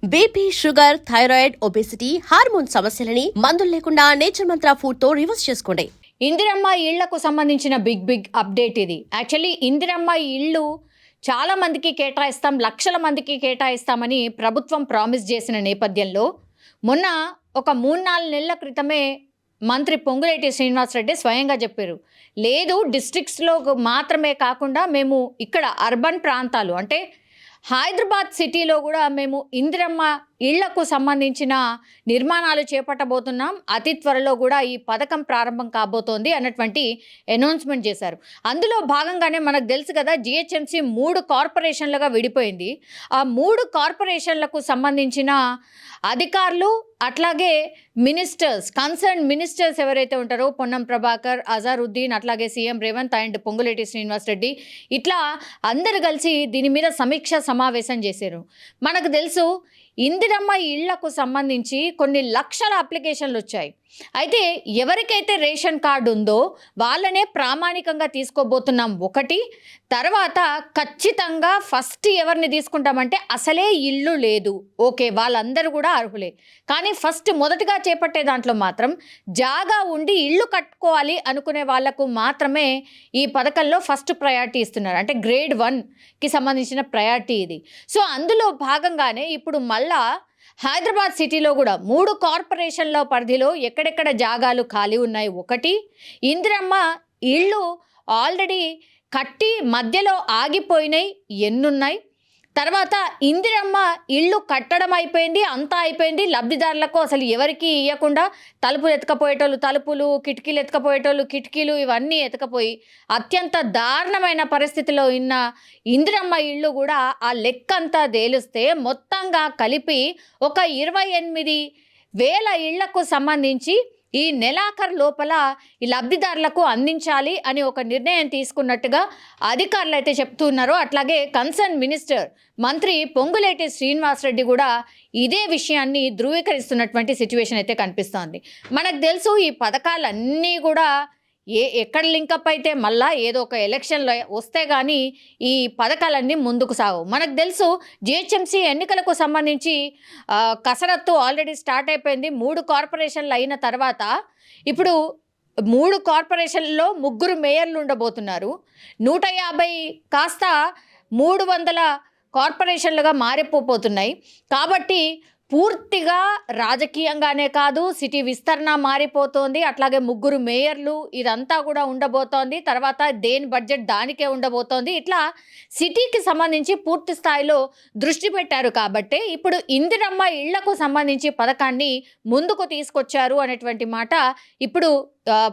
BP, sugar, thyroid, obesity, hormone సమస్యలని మందులు లేకుండా నేచర్ మంత్ర ఫుడ్ తో రివర్స్ చేసుకోండి. ఇందిరమ్మ ఇళ్లకు సంబంధించిన బిగ్ అప్డేట్ ఇది. యాక్చువల్లీ ఇందిరమ్మ ఇళ్ళు చాలా మందికి కేటాయిస్తాం, లక్షల మందికి కేటాయిస్తామని ప్రభుత్వం ప్రామిస్ చేసిన నేపథ్యంలో మొన్న ఒక 3-4 నెలల క్రితమే మంత్రి పొంగులేటి శ్రీనివాసరెడ్డి స్వయంగా చెప్పారు, లేదు డిస్ట్రిక్ట్స్లో మాత్రమే కాకుండా మేము ఇక్కడ అర్బన్ ప్రాంతాలు అంటే హైదరాబాద్ సిటీలో కూడా మేము ఇందిరమ్మ ఇళ్లకు సంబంధించిన నిర్మాణాలు చేపట్టబోతున్నాం, అతి త్వరలో కూడా ఈ పథకం ప్రారంభం కాబోతోంది అన్నటువంటి అనౌన్స్మెంట్ చేశారు. అందులో భాగంగానే మనకు తెలుసు కదా, జిహెచ్ఎంసీ 3 కార్పొరేషన్లుగా విడిపోయింది. ఆ 3 కార్పొరేషన్లకు సంబంధించిన అధికారులు అట్లాగే మినిస్టర్స్, కన్సర్న్ మినిస్టర్స్ ఎవరైతే ఉంటారో పొన్నం ప్రభాకర్, అజారుద్దీన్, అట్లాగే సీఎం రేవంత్ అండ్ పొంగులేటి శ్రీనివాసరెడ్డి, ఇట్లా అందరు కలిసి దీని మీద సమీక్ష సమావేశం చేశారు. మనకు తెలుసు ఇందిరమ్మ ఇళ్లకు సంబంధించి కొన్ని లక్షల అప్లికేషన్లు వచ్చాయి. అయితే ఎవరికైతే రేషన్ కార్డు ఉందో వాళ్ళనే ప్రామాణికంగా తీసుకోబోతున్నాం ఒకటి. తర్వాత ఖచ్చితంగా ఫస్ట్ ఎవరిని తీసుకుంటామంటే అసలే ఇల్లు లేదు, ఓకే వాళ్ళందరూ కూడా అర్హులే. కానీ ఫస్ట్ మొదటగా చేపట్టే దాంట్లో మాత్రం జాగా ఉండి ఇల్లు కట్టుకోవాలి అనుకునే వాళ్లకు మాత్రమే ఈ పథకంలో ఫస్ట్ ప్రయారిటీ ఇస్తున్నారు. అంటే గ్రేడ్ 1కి సంబంధించిన ప్రయారిటీ ఇది. సో అందులో భాగంగానే ఇప్పుడు మళ్ళా హైదరాబాద్ సిటీలో కూడా 3 కార్పొరేషన్ల పరిధిలో ఎక్కడెక్కడ జాగాలు ఖాళీ ఉన్నాయి. ఒకటి, ఇందిరమ్మ ఇళ్ళు ఆల్రెడీ కట్టి మధ్యలో ఆగిపోయినాయి ఎన్నున్నాయి. తర్వాత ఇందిరమ్మ ఇళ్ళు కట్టడం అయిపోయింది, అంతా అయిపోయింది, లబ్ధిదారులకు అసలు ఎవరికి ఇవ్వకుండా తలుపులు ఎత్తుకపోయేటోళ్ళు తలుపులు, కిటికీలు ఎత్తుకపోయేటోళ్ళు కిటికీలు, ఇవన్నీ ఎత్తుకపోయి అత్యంత దారుణమైన పరిస్థితిలో ఉన్న ఇందిరమ్మ ఇళ్ళు కూడా ఆ లెక్కంతా తేలిస్తే మొత్తంగా కలిపి ఒక 28,000 ఇళ్లకు సంబంధించి ఈ నెలాఖరు లోపల ఈ లబ్ధిదారులకు అందించాలి అని ఒక నిర్ణయం తీసుకున్నట్టుగా అధికారులు అయితే చెప్తున్నారు. అట్లాగే కన్సర్న్ మినిస్టర్ మంత్రి పొంగులేటి శ్రీనివాసరెడ్డి కూడా ఇదే విషయాన్ని ధృవీకరిస్తున్నటువంటి సిచ్యువేషన్ అయితే కనిపిస్తోంది. మనకు తెలుసు ఈ పథకాలన్నీ కూడా ఎక్కడ లింకప్ అయితే మళ్ళా ఏదో ఒక ఎలక్షన్లో వస్తే కానీ ఈ పథకాలన్నీ ముందుకు సాగవు. మనకు తెలుసు జిహెచ్ఎంసీ ఎన్నికలకు సంబంధించి కసరత్తు ఆల్రెడీ స్టార్ట్ అయిపోయింది. 3 కార్పొరేషన్లు అయిన తర్వాత ఇప్పుడు 3 కార్పొరేషన్లలో 3 మేయర్లు ఉండబోతున్నారు. 150 కాస్త 300 కార్పొరేషన్లుగా మారిపోతున్నాయి. కాబట్టి పూర్తిగా రాజకీయంగానే కాదు, సిటీ విస్తరణ మారిపోతోంది. అట్లాగే 3 మేయర్లు, ఇదంతా కూడా ఉండబోతోంది. తర్వాత దేని బడ్జెట్ దానికే ఉండబోతోంది. ఇట్లా సిటీకి సంబంధించి పూర్తి స్థాయిలో దృష్టి పెట్టారు. కాబట్టి ఇప్పుడు ఇందిరమ్మ ఇళ్లకు సంబంధించి పథకాన్ని ముందుకు తీసుకొచ్చారు అనేటువంటి మాట ఇప్పుడు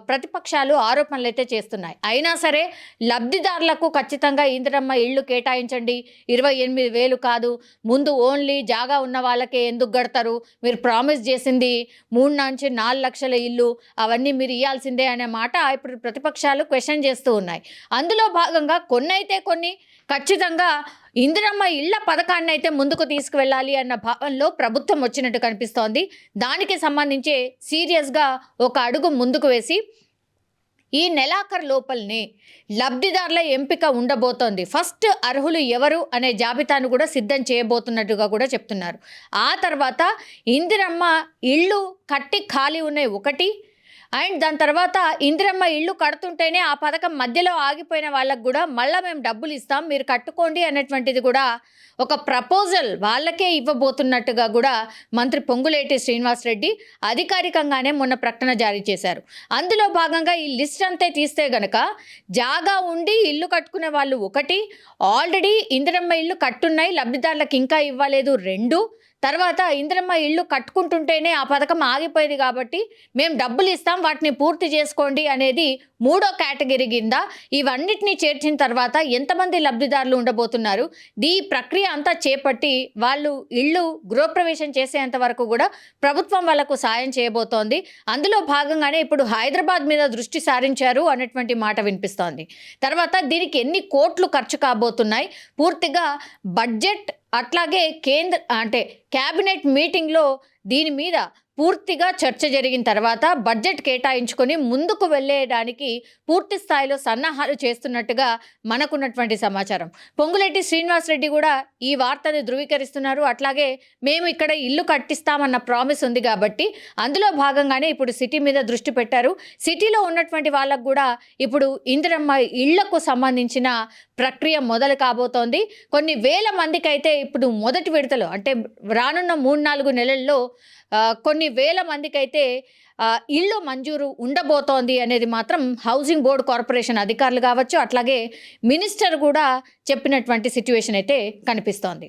ప్రతిపక్షాలు ఆరోపణలు అయితే చేస్తున్నాయి. అయినా సరే లబ్ధిదారులకు ఖచ్చితంగా ఇందిరమ్మ ఇళ్ళు కేటాయించండి, 28,000 కాదు, ముందు ఓన్లీ జాగా ఉన్న వాళ్ళకే ఎందుకు కడతారు, మీరు ప్రామిస్ చేసింది 3-4 లక్షల ఇల్లు, అవన్నీ మీరు ఇవ్వాల్సిందే అనే మాట ఇప్పుడు ప్రతిపక్షాలు క్వశ్చన్ చేస్తూ ఉన్నాయి. అందులో భాగంగా కొన్ని ఖచ్చితంగా ఇందిరమ్మ ఇళ్ల పథకాన్ని అయితే ముందుకు తీసుకువెళ్ళాలి అన్న భావనలో ప్రభుత్వం వచ్చినట్టు కనిపిస్తోంది. దానికి సంబంధించి సీరియస్గా ఒక అడుగు ముందుకు వేసి ఈ నెలాఖరు లోపలనే లబ్ధిదారుల ఎంపిక ఉండబోతోంది. ఫస్ట్ అర్హులు ఎవరు అనే జాబితాను కూడా సిద్ధం చేయబోతున్నట్టుగా కూడా చెప్తున్నారు. ఆ తర్వాత ఇందిరమ్మ ఇళ్ళు కట్టి ఖాళీ ఉన్నాయి ఒకటి, అండ్ దాని తర్వాత ఇందిరమ్మ ఇళ్ళు కడుతుంటేనే ఆ పథకం మధ్యలో ఆగిపోయిన వాళ్ళకు కూడా మళ్ళీ మేము డబ్బులు ఇస్తాం, మీరు కట్టుకోండి అనేటువంటిది కూడా ఒక ప్రపోజల్ వాళ్ళకే ఇవ్వబోతున్నట్టుగా కూడా మంత్రి పొంగులేటి శ్రీనివాసరెడ్డి అధికారికంగానే మొన్న ప్రకటన జారీ చేశారు. అందులో భాగంగా ఈ లిస్ట్ అంతే తీస్తే గనక జాగా ఉండి ఇల్లు కట్టుకునే వాళ్ళు ఒకటి, ఆల్రెడీ ఇందిరమ్మ ఇళ్ళు కట్టున్నాయి లబ్ధిదారులకు ఇంకా ఇవ్వలేదు 2, తర్వాత ఇందిరమ్మ ఇళ్ళు కట్టుకుంటుంటేనే ఆ పథకం ఆగిపోయింది కాబట్టి మేము డబ్బులు ఇస్తాం, వాటిని పూర్తి చేసుకోండి అనేది 3వ కేటగిరీ కింద ఇవన్నిటినీ చేర్చిన తర్వాత ఎంతమంది లబ్ధిదారులు ఉండబోతున్నారు, ఈ ప్రక్రియ అంతా చేపట్టి వాళ్ళు ఇళ్ళు గృహప్రవేశం చేసేంత వరకు కూడా ప్రభుత్వం వాళ్ళకు సాయం చేయబోతోంది. అందులో భాగంగానే ఇప్పుడు హైదరాబాద్ మీద దృష్టి సారించారు అనేటువంటి మాట వినిపిస్తోంది. తర్వాత దీనికి ఎన్ని కోట్లు ఖర్చు కాబోతున్నాయి, పూర్తిగా బడ్జెట్ అట్లాగే కేంద్ర అంటే క్యాబినెట్ మీటింగ్లో దీని మీద పూర్తిగా చర్చ జరిగిన తర్వాత బడ్జెట్ కేటాయించుకొని ముందుకు వెళ్ళేయడానికి పూర్తి స్థాయిలో సన్నాహాలు చేస్తున్నట్టుగా మనకున్నటువంటి సమాచారం. పొంగులేటి శ్రీనివాసరెడ్డి కూడా ఈ వార్తని ధృవీకరిస్తున్నారు. అట్లాగే మేము ఇక్కడ ఇల్లు కట్టిస్తామన్న ప్రామిస్ ఉంది కాబట్టి అందులో భాగంగానే ఇప్పుడు సిటీ మీద దృష్టి పెట్టారు. సిటీలో ఉన్నటువంటి వాళ్ళకు కూడా ఇప్పుడు ఇందిరమ్మ ఇళ్లకు సంబంధించిన ప్రక్రియ మొదలు కాబోతోంది. కొన్ని వేల మందికి అయితే ఇప్పుడు మొదటి విడతలో అంటే రానున్న 3-4 నెలల్లో కొన్ని వేల మందికి అయితే ఇళ్ళు మంజూరు ఉండబోతోంది అనేది మాత్రం హౌసింగ్ బోర్డ్ కార్పొరేషన్ అధికారులు కావచ్చు, అట్లాగే మినిస్టర్ కూడా చెప్పినటువంటి సిచ్యువేషన్ అయితే కనిపిస్తోంది.